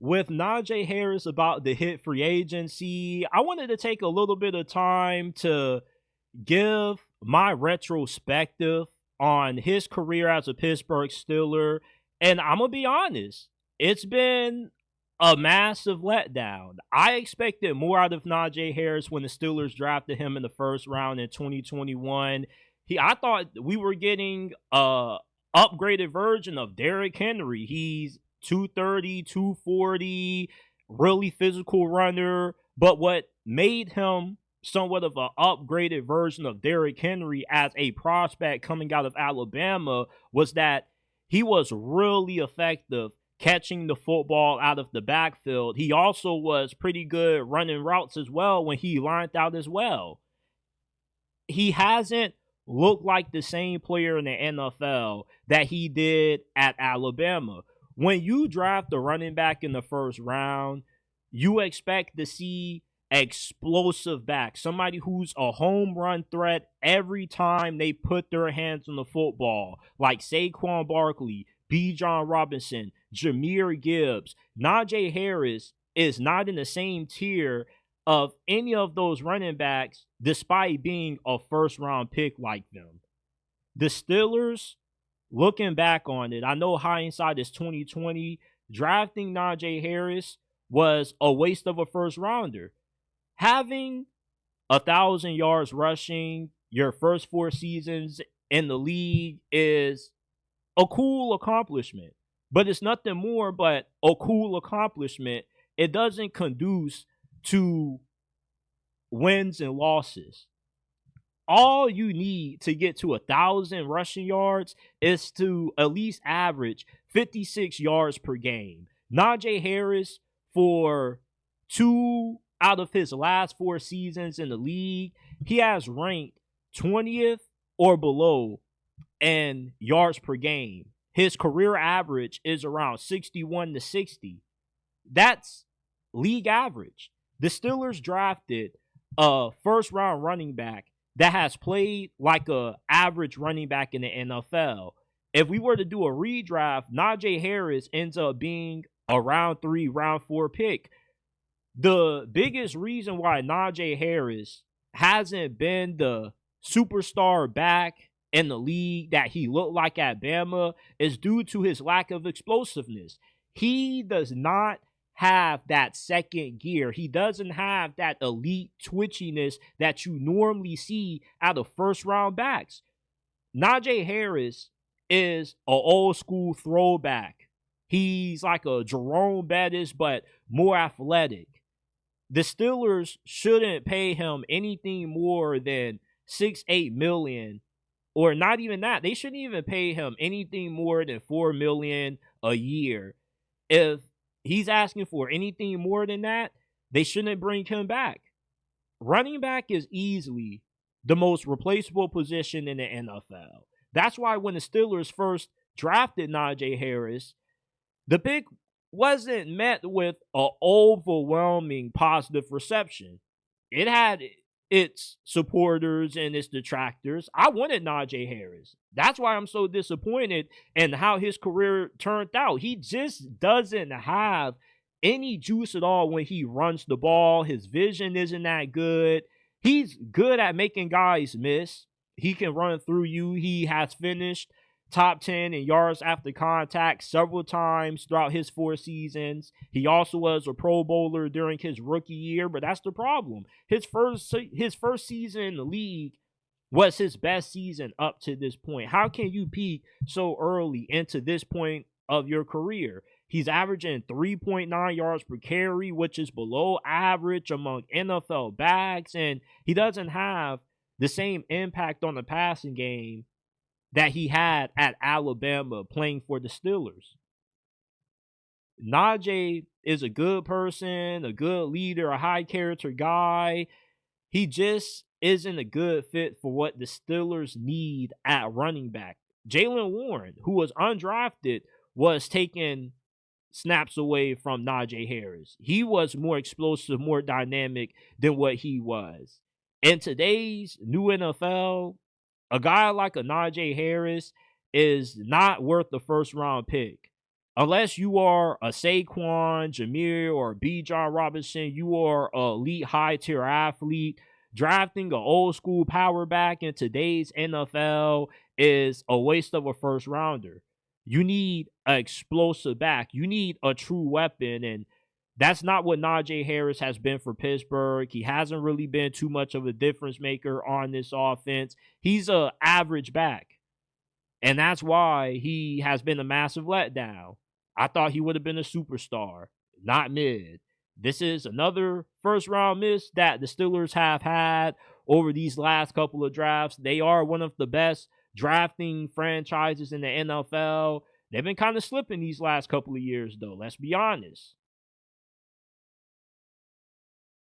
with Najee Harris about to hit free agency, I wanted to take a little bit of time to give my retrospective on his career as a Pittsburgh Steeler. And I'm going to be honest, it's been a massive letdown. I expected more out of Najee Harris when the Steelers drafted him in the first round in 2021. I thought we were getting a upgraded version of Derrick Henry. He's 230, 240, really physical runner. But what made him somewhat of an upgraded version of Derrick Henry as a prospect coming out of Alabama was that he was really effective catching the football out of the backfield. He also was pretty good running routes as well when he lined out as well. He hasn't looked like the same player in the NFL that he did at Alabama. When you draft a running back in the first round, you expect to see explosive back, somebody who's a home run threat every time they put their hands on the football, like Saquon Barkley, Bijan Robinson, Jahmyr Gibbs. Najee Harris is not in the same tier of any of those running backs, despite being a first-round pick like them. The Steelers, looking back on it, I know hindsight is 2020. Drafting Najee Harris was a waste of a first-rounder. Having 1,000 yards rushing your first 4 seasons in the league is a cool accomplishment, but it's nothing more but a cool accomplishment. It doesn't conduce to wins and losses. All you need to get to 1,000 rushing yards is to at least average 56 yards per game. Najee Harris, for 2 out of his last 4 seasons in the league, he has ranked 20th or below in yards per game. His career average is around 61 to 60. That's league average. The Steelers drafted a first-round running back that has played like a average running back in the NFL. If we were to do a redraft, Najee Harris ends up being a round 3, round 4 pick. The biggest reason why Najee Harris hasn't been the superstar back in the league that he looked like at Bama is due to his lack of explosiveness. He does not have that second gear. He doesn't have that elite twitchiness that you normally see out of first-round backs. Najee Harris is an old-school throwback. He's like a Jerome Bettis, but more athletic. The Steelers shouldn't pay him anything more than $6-8 million, or not even that. They shouldn't even pay him anything more than $4 million a year. If he's asking for anything more than that, they shouldn't bring him back. Running back is easily the most replaceable position in the NFL. That's why when the Steelers first drafted Najee Harris, the pick wasn't met with an overwhelming positive reception. It had its supporters and its detractors. I wanted Najee Harris. That's why I'm so disappointed in how his career turned out. He just doesn't have any juice at all when he runs the ball. His vision isn't that good. He's good at making guys miss. He can run through you. He has finished top 10 in yards after contact several times throughout his 4 seasons. He also was a Pro Bowler during his rookie year, but that's the problem. His first season in the league was his best season up to this point. How can you peak so early into this point of your career? He's averaging 3.9 yards per carry, which is below average among NFL backs, and he doesn't have the same impact on the passing game that he had at Alabama playing for the Steelers. Najee is a good person, a good leader, a high character guy. He just isn't a good fit for what the Steelers need at running back. Jaylen Warren, who was undrafted, was taking snaps away from Najee Harris. He was more explosive, more dynamic than what he was. In today's new NFL, a guy like a Najee Harris is not worth the first round pick. Unless you are a Saquon, Jameer, or B. John Robinson, you are an elite high tier athlete. Drafting an old school power back in today's NFL is a waste of a first rounder. You need an explosive back. You need a true weapon. And that's not what Najee Harris has been for Pittsburgh. He hasn't really been too much of a difference maker on this offense. He's an average back. And that's why he has been a massive letdown. I thought he would have been a superstar, not mid. This is another first round miss that the Steelers have had over these last couple of drafts. They are one of the best drafting franchises in the NFL. They've been kind of slipping these last couple of years, though. Let's be honest.